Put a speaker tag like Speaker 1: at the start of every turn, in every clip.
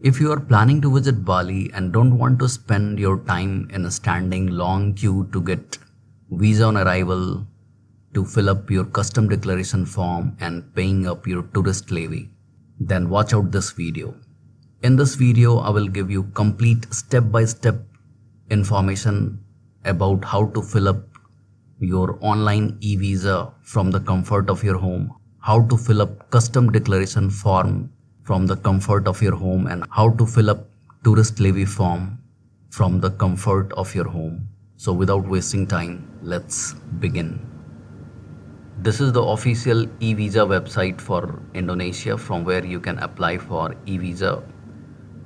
Speaker 1: If you are planning to visit Bali and don't want to spend your time in a standing long queue to get visa on arrival, to fill up your custom declaration form and paying up your tourist levy, then watch out this video. In this video, I will give you complete step-by-step information about how to fill up your online eVisa from the comfort of your home, how to fill up custom declaration form from the comfort of your home, and how to fill up tourist levy form from the comfort of your home. So without wasting time, let's begin. This is the official eVisa website for Indonesia from where you can apply for eVisa,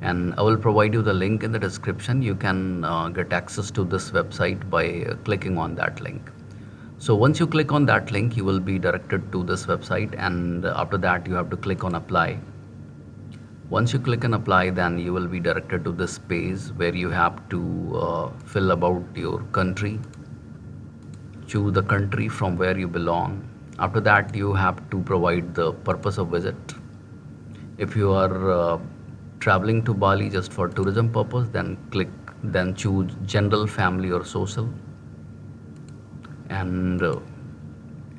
Speaker 1: and I will provide you the link in the description. You can get access to this website by clicking on that link. So once you click on that link, you will be directed to this website, and after that you have to click on apply. Once you click on apply, then you will be directed to this page where you have to fill about your country. Choose the country from where you belong. After that, you have to provide the purpose of visit. If you are traveling to Bali just for tourism purpose, then choose general, family or social. And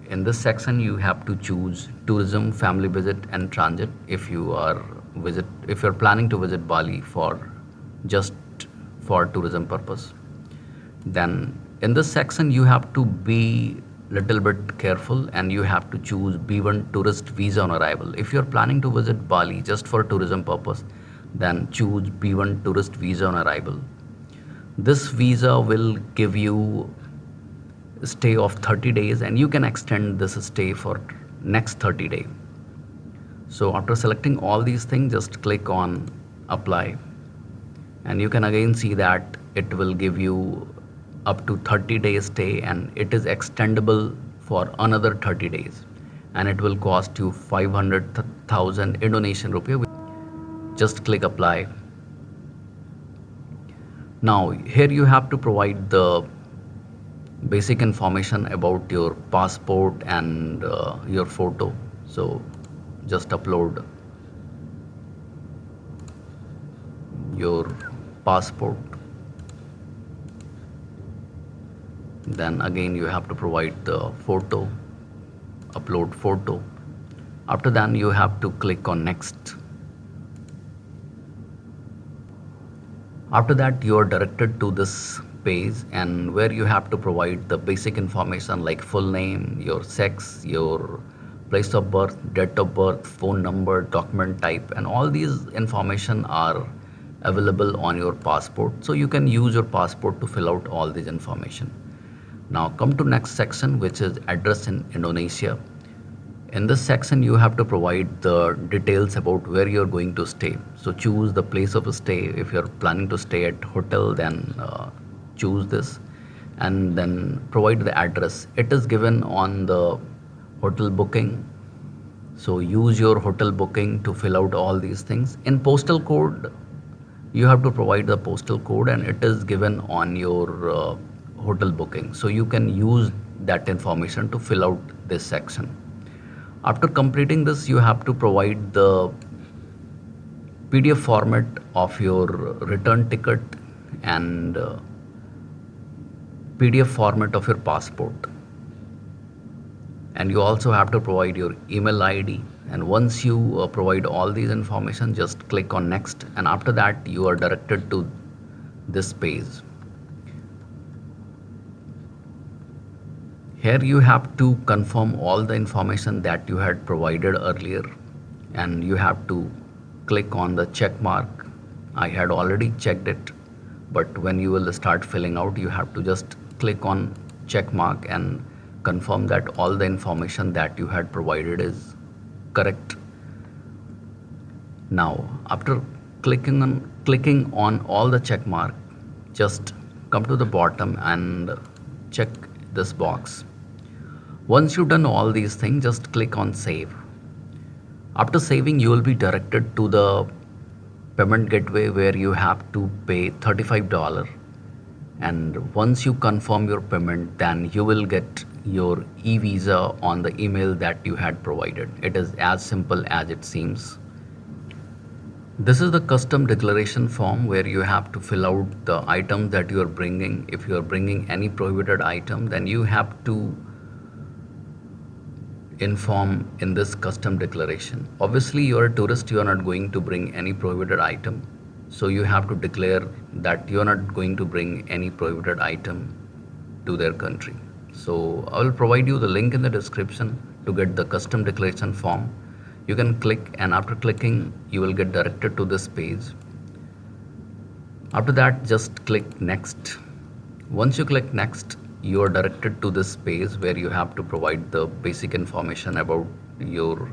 Speaker 1: in this section you have to choose tourism, family visit and transit if you are planning to visit Bali for just for tourism purpose. Then in this section you have to be little bit careful, and you have to choose B1 tourist visa on arrival. If you are planning to visit Bali just for tourism purpose, then choose B1 tourist visa on arrival. This visa will give you a stay of 30 days, and you can extend this stay for next 30 days. So after selecting all these things, just click on apply, and you can again see that it will give you up to 30 days stay, and it is extendable for another 30 days, and it will cost you 500,000 Indonesian rupiah. Just click apply. Now here you have to provide the basic information about your passport and your photo. So just upload your passport. Then again you have to provide the photo, upload photo. After that you have to click on next. After that you are directed to this page, and where you have to provide the basic information like full name, your sex, your place of birth, date of birth, phone number, document type, and all these information are available on your passport. So you can use your passport to fill out all this information. Now come to next section, which is address in Indonesia. In this section you have to provide the details about where you're going to stay. So choose the place of stay. If you're planning to stay at hotel, then choose this, and then provide the address. It is given on the hotel booking, so use your hotel booking to fill out all these things. In postal code, you have to provide the postal code, and it is given on your hotel booking, so you can use that information to fill out this section. After completing this, you have to provide the PDF format of your return ticket and PDF format of your passport, and you also have to provide your email ID. And once you provide all these information, just click on next, and after that you are directed to this page. Here you have to confirm all the information that you had provided earlier, and you have to click on the check mark. I had already checked it, but when you will start filling out, you have to just click on check mark and confirm that all the information that you had provided is correct. Now after clicking on all the check mark, just come to the bottom and check this box. Once you've done all these things, just click on save. After saving, you will be directed to the payment gateway where you have to pay $35, and once you confirm your payment, then you will get your eVisa on the email that you had provided. It is as simple as it seems. This is the custom declaration form where you have to fill out the items that you are bringing. If you are bringing any prohibited item, then you have to inform in this custom declaration. Obviously, you are a tourist, you are not going to bring any prohibited item. So you have to declare that you are not going to bring any prohibited item to their country. So I will provide you the link in the description to get the custom declaration form. You can click, and after clicking you will get directed to this page. After that, just click next. Once you click next, you are directed to this page where you have to provide the basic information about your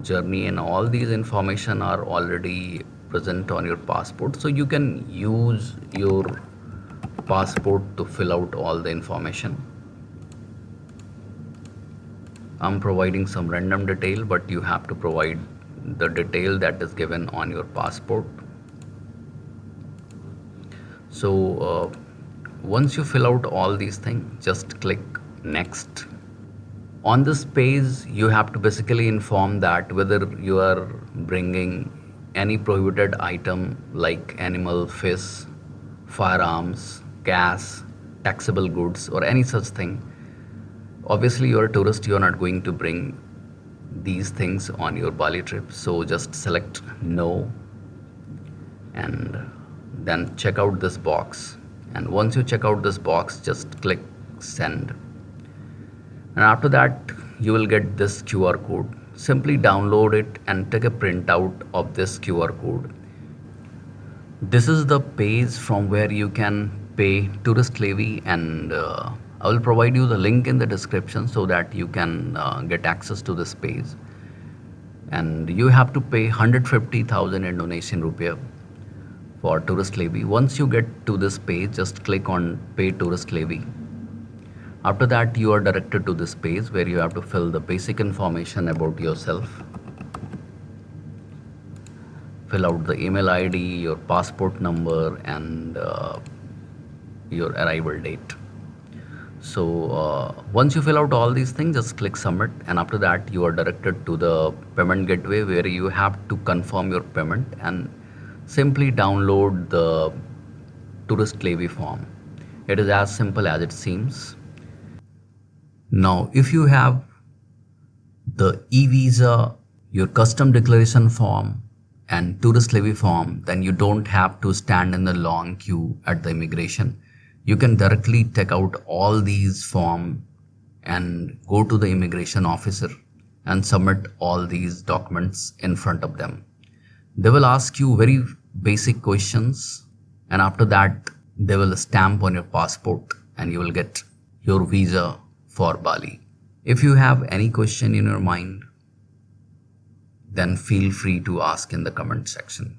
Speaker 1: journey, and all these information are already present on your passport, so you can use your passport to fill out all the information. I'm providing some random detail, but you have to provide the detail that is given on your passport. So once you fill out all these things, just click next. On this page, you have to basically inform that whether you are bringing any prohibited item like animal, fish, firearms, gas, taxable goods, or any such thing. Obviously, you are a tourist, you are not going to bring these things on your Bali trip. So just select no and then check out this box. And once you check out this box, just click send. And after that, you will get this QR code. Simply download it and take a printout of this QR code. This is the page from where you can pay tourist levy, and I will provide you the link in the description so that you can get access to this page. And you have to pay 150,000 Indonesian rupiah for tourist levy. Once you get to this page, just click on pay tourist levy. After that, you are directed to this page where you have to fill the basic information about yourself. Fill out the email ID, your passport number, and your arrival date. So once you fill out all these things, just click submit, and after that you are directed to the payment gateway where you have to confirm your payment and simply download the tourist levy form. It is as simple as it seems. Now, if you have the eVisa, your custom declaration form, and tourist levy form, then you don't have to stand in the long queue at the immigration. You can directly take out all these forms and go to the immigration officer and submit all these documents in front of them. They will ask you very basic questions, and after that they will stamp on your passport and you will get your visa for Bali. If you have any question in your mind, then feel free to ask in the comment section.